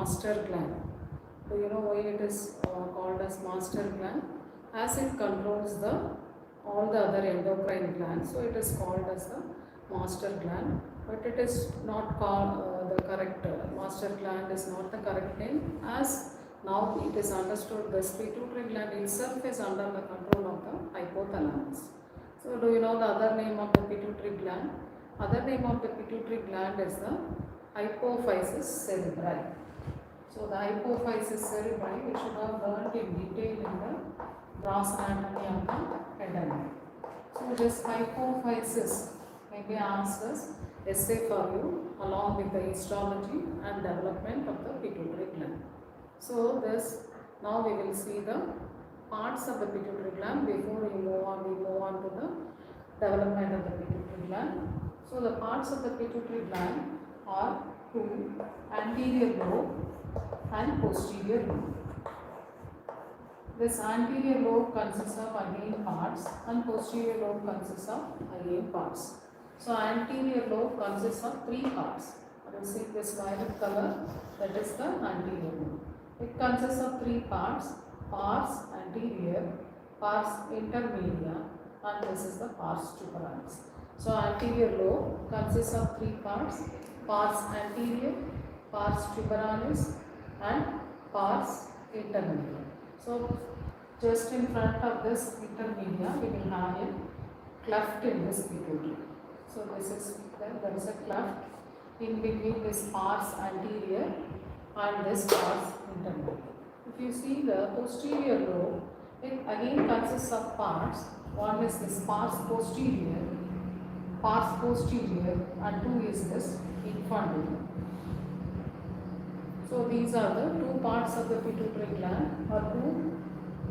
master gland. Do you know why it is called as master gland? As it controls the all the other endocrine glands, so it is called as the master gland. But it is not called the correct master gland is not the correct name, as now it is understood this pituitary gland itself is under the control of the hypothalamus. So do you know the other name of the pituitary gland? Other name of the pituitary gland is the hypophysis cerebri. So the hypophysis cerebri we should have learned in detail in the gross anatomy of the head and neck. So this hypophysis may be asked as essay for you along with the histology and development of the pituitary gland. So this now we will see the parts of the pituitary gland before we move on to the development of the pituitary gland. So the parts of the pituitary gland are two: anterior lobe and posterior lobe. This anterior lobe consists of again parts and posterior lobe consists of again parts. So anterior lobe consists of three parts. You will see this violet color, that is the anterior lobe. It consists of three parts: pars anterior, pars intermedia, and this is the pars superalis. So anterior lobe consists of three parts: pars anterior, pars superalis, and pars intermedia. So just in front of this intermedia we will have a cleft in this pituitary. So this is there is a cleft in between this pars anterior and this pars intermedia. If you see the posterior lobe, it again consists of parts. One is this pars posterior, and two is this infundibulum. So these are the two parts of the pituitary gland, or two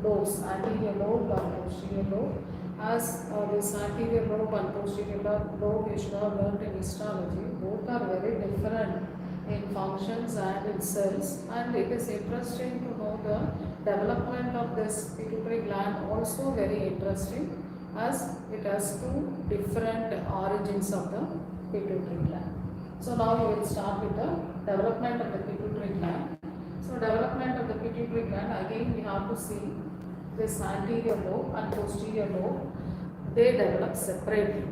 lobes, anterior lobe and posterior lobe. As this anterior lobe and posterior lobe you should have learnt in histology, both are very different in functions and in cells, and it is interesting to know the development of this pituitary gland, also very interesting, as it has two different origins of the pituitary gland. So now we will start with the development of the pituitary gland. So development of the pituitary gland, again we have to see this anterior lobe and posterior lobe, they develop separately.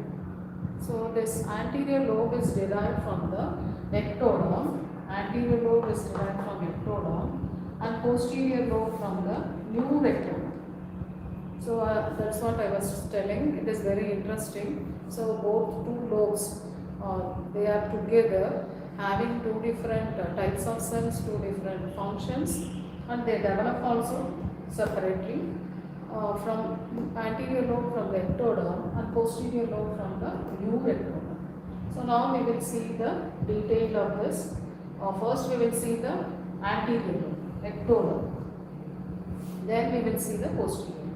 So this anterior lobe is derived from the ectoderm, anterior lobe is derived from ectoderm, and posterior lobe from the neuroectoderm. So that's what I was telling, it is very interesting. So both two lobes, they are together having two different types of cells, two different functions, and they develop also separately from anterior lobe from the ectoderm and posterior lobe from the neuroectoderm. So now we will see the detail of this. First we will see the anterior lobe, ectoderm. Then we will see the posterior.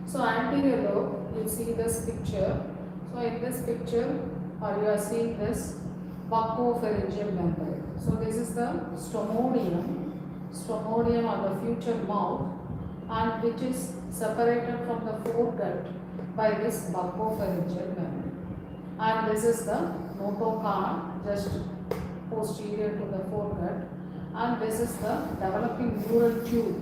So anterior lobe, you see this picture. So in this picture, you are seeing this buccopharyngeal membrane. So this is the stomodium or the future mouth, and which is separated from the foregut by this buccopharyngeal membrane. And this is the notochord, just posterior to the foregut, and this is the developing neural tube,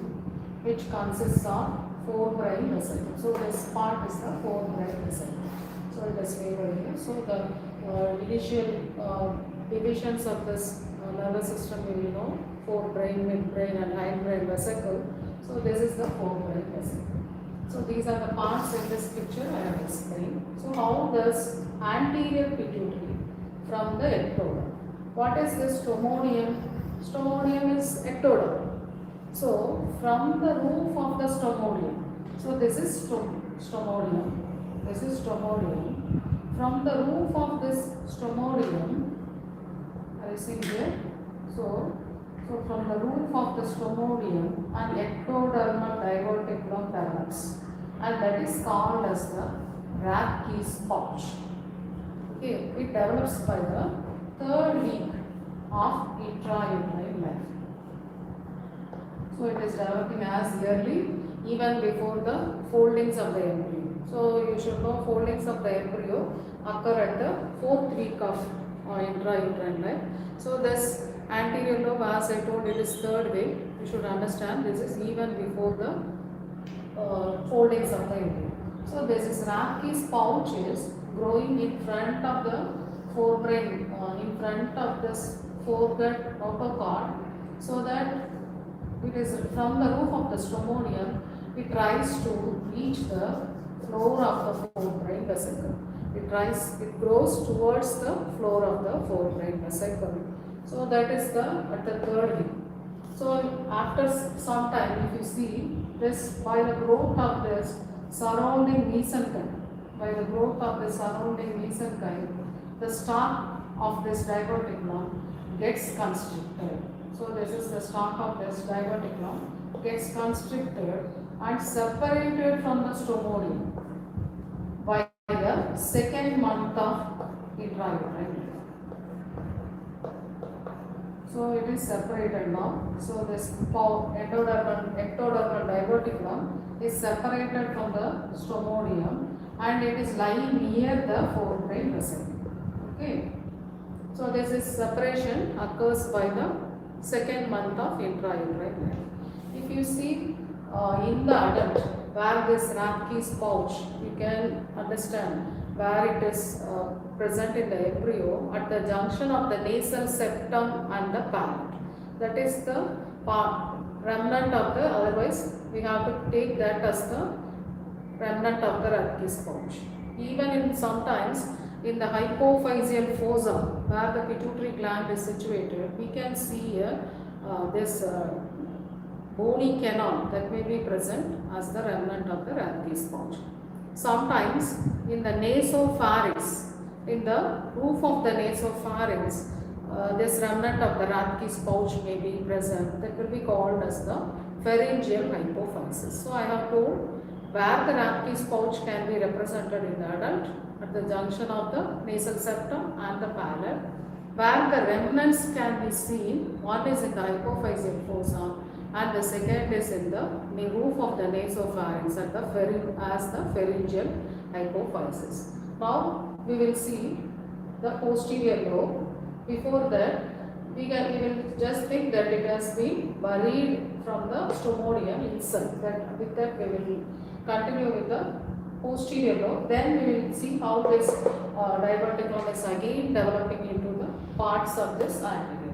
which consists of forebrain vesicle. So this part is the forebrain vesicle. So it is labeled here. So the initial divisions of this nervous system you will know: forebrain, midbrain, and hindbrain vesicle. So this is the forebrain vesicle. So these are the parts in this picture I have explained. So how does anterior pituitary from the ectoderm? What is this stomodium? Stomodium is ectoderm. So from the roof of the stomodium. So this is stomodium. This is stomodium. From the roof of this stomodium, are you seeing here? So from the roof of the stomodium, an ectodermal diverticulum develops, and that is called as the Rathke's pouch. Okay, it develops by the third week of intrauterine life. So it is developing as early even before the foldings of the embryo. So you should know foldings of the embryo occur at the fourth week of intrauterine life. So this Anterior lobe, as I told, it is third way. You should understand this is even before the foldings of the embryo. So this is Rathke's pouch is growing in front of the forebrain, in front of this foregut notochord, so that it is from the roof of the stromonium, it tries to reach the floor of the forebrain vesicle. It grows towards the floor of the forebrain vesicle. So that is at the third week. So after some time, if you see this, by the growth of this surrounding mesenchyme, the stalk of this diverticulum gets constricted. So this is the stalk of this diverticulum gets constricted and separated from the stromonium by the second month of intrauterine. So it is separated now. So this ectodermal diverticulum is separated from the stromonium and it is lying near the forebrain vesicle. Okay. So this is separation occurs by the second month of intrauterine life. If you see in the adult where this Rathke's pouch, you can understand where it is present in the embryo at the junction of the nasal septum and the palate. That is the remnant of the, otherwise we have to take that as the remnant of the Rathke's pouch. Even in sometimes in the hypophyseal fossa where the pituitary gland is situated, we can see here this bony canal that may be present as the remnant of the Rathke's pouch. Sometimes in the nasopharynx, in the roof of the nasopharynx, this remnant of the Rathke's pouch may be present. That will be called as the pharyngeal hypophysis. So I have told where the Rathke's pouch can be represented in the adult at the junction of the nasal septum and the palate. Where the remnants can be seen, one is in the hypophyseal fossa and the second is in the roof of the nasopharynx at as the pharyngeal hypophysis. Now we will see the posterior lobe. Before that, we will just think that it has been buried from the stromonium itself. With that we will continue with the posterior lobe. Then we will see how this diverticulum is again developing into the parts of this anterior.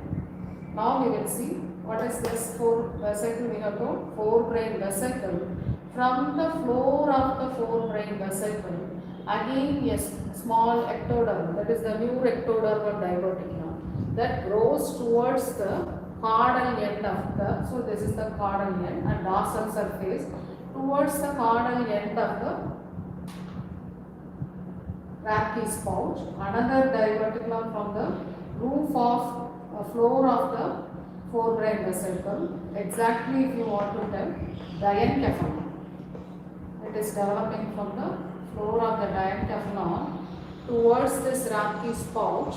Now we will see what is this vesicle we have got? Forebrain vesicle. From the floor of the forebrain vesicle, again yes, small ectoderm, that is the new ectodermal diverticulum that grows towards the caudal end of the, so this is the caudal end and dorsal surface towards the caudal end of the Rathke's pouch. Another diverticulum from the roof of floor of the forebrain vesicle, exactly if you want to tell, diencephalon. It is developing from the floor of the diencephalon towards this Rathke's pouch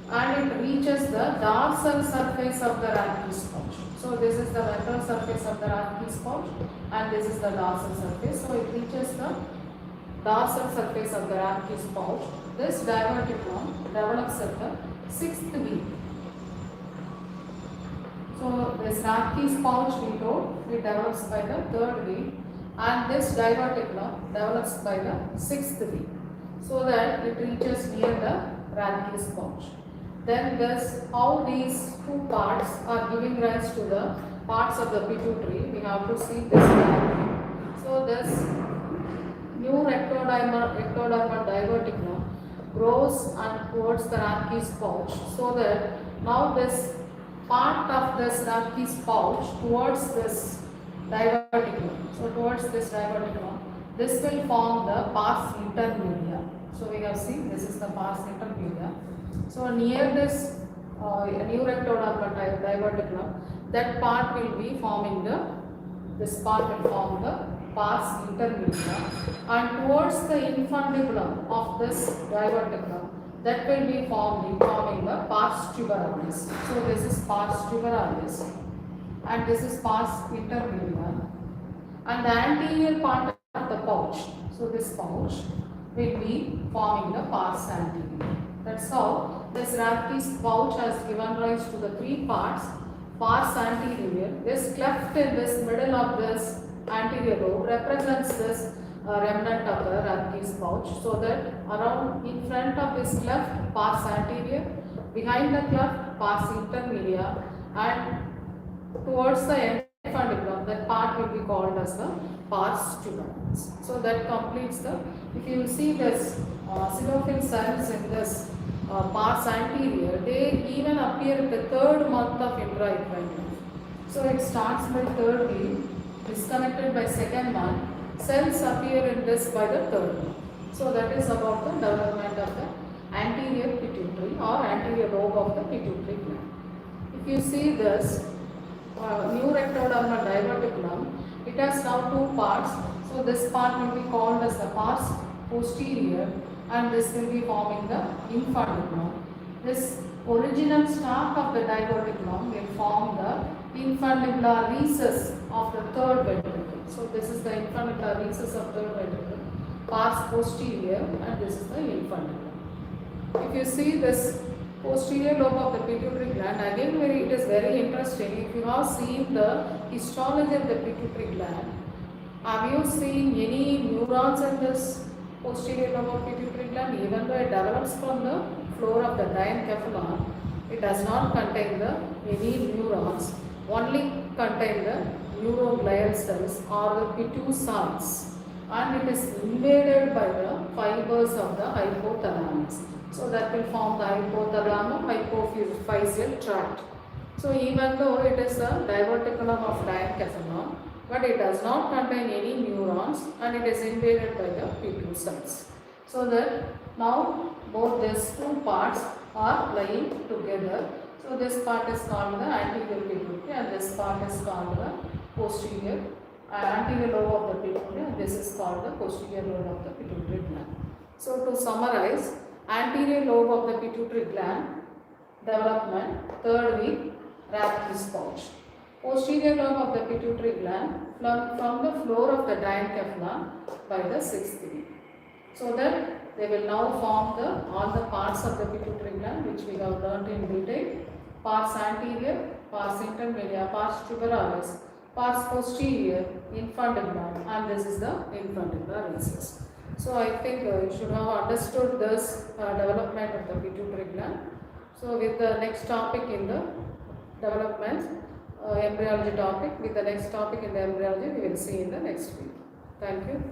and it reaches the dorsal surface of the Rathke's pouch. So this is the ventral surface of the Rathke's pouch and this is the dorsal surface. So it reaches the dorsal surface of the Rathke's pouch. This diverticulum develops at the 6th week. So this Rathke's pouch we told it develops by the 3rd week and this diverticulum develops by the 6th week, so that it reaches near the Rathke's pouch. Then this how these two parts are giving rise to the parts of the pituitary. We have to see this diagram. So this new ectodermal diverticulum grows and towards the Rathke's pouch, so that now this part of this Rathke's pouch towards this diverticulum. So towards this diverticulum, this will form the pars intermedia. So we have seen this is the pars intermedia. So near this new ectodermal diverticulum, that part will be forming this part will form the pars intermedia, and towards the infundibulum of this diverticulum, that will be forming the pars tuberalis. So this is pars tuberalis and this is pars intermedia, and the anterior part of the pouch, so this pouch will be forming the pars anterior. That's how this Rathke's pouch has given rise to the three parts. Pars anterior, this cleft in this middle of this anterior lobe represents this remnant of the Rathke's pouch, so that around in front of this cleft, pars anterior, behind the cleft, pars intermedia, and towards the infundibulum, that part will be called as the pars tuberans. So that completes the, if you see this xenophil cells in this pars anterior, they even appear in the third month of intra-eccrine. So it starts by third week, disconnected by second month, cells appear in this by the third month. So that is about the development of the anterior pituitary or anterior lobe of the pituitary gland. If you see this new rectodermal diverticulum, it has now two parts. So this part will be called as the pars posterior, and this will be forming the infundibulum. This original stalk of the diverticulum will form the infundibular recess of the third ventricle. So this is the infundibular recess of third ventricle, pars posterior, and this is the infundibulum. If you see this posterior lobe of the pituitary gland, again it is very interesting. If you have seen the histology of the pituitary gland, have you seen any neurons in this posterior lobe of pituitary gland? Even though it develops from the floor of the diencephalon, it does not contain any neurons, only contain the neuroglial cells or the pitusomes, and it is invaded by the fibers of the hypothalamus. So that will form the hypophyseal tract. So even though it is a diverticulum of diencephalon, but it does not contain any neurons, and it is invaded by the P2 cells. So that now both these two parts are lying together. So this part is called the anterior pituitary, and this part is called the posterior anterior lobe of the pituitary, and this is called the posterior lobe of the pituitary gland. So to summarize, anterior lobe of the pituitary gland development, third week, Rathke's pouch. Posterior lobe of the pituitary gland from the floor of the diencephalon by the sixth week. So that they will now form all the parts of the pituitary gland which we have learnt in detail. Pars anterior, pars intermedia, pars tuberalis, pars posterior, infundibulum, and this is the infundibular recess. So I think you should have understood this development of the pituitary gland. So with the next topic in the development, embryology topic, with the next topic in the embryology we will see in the next week. Thank you.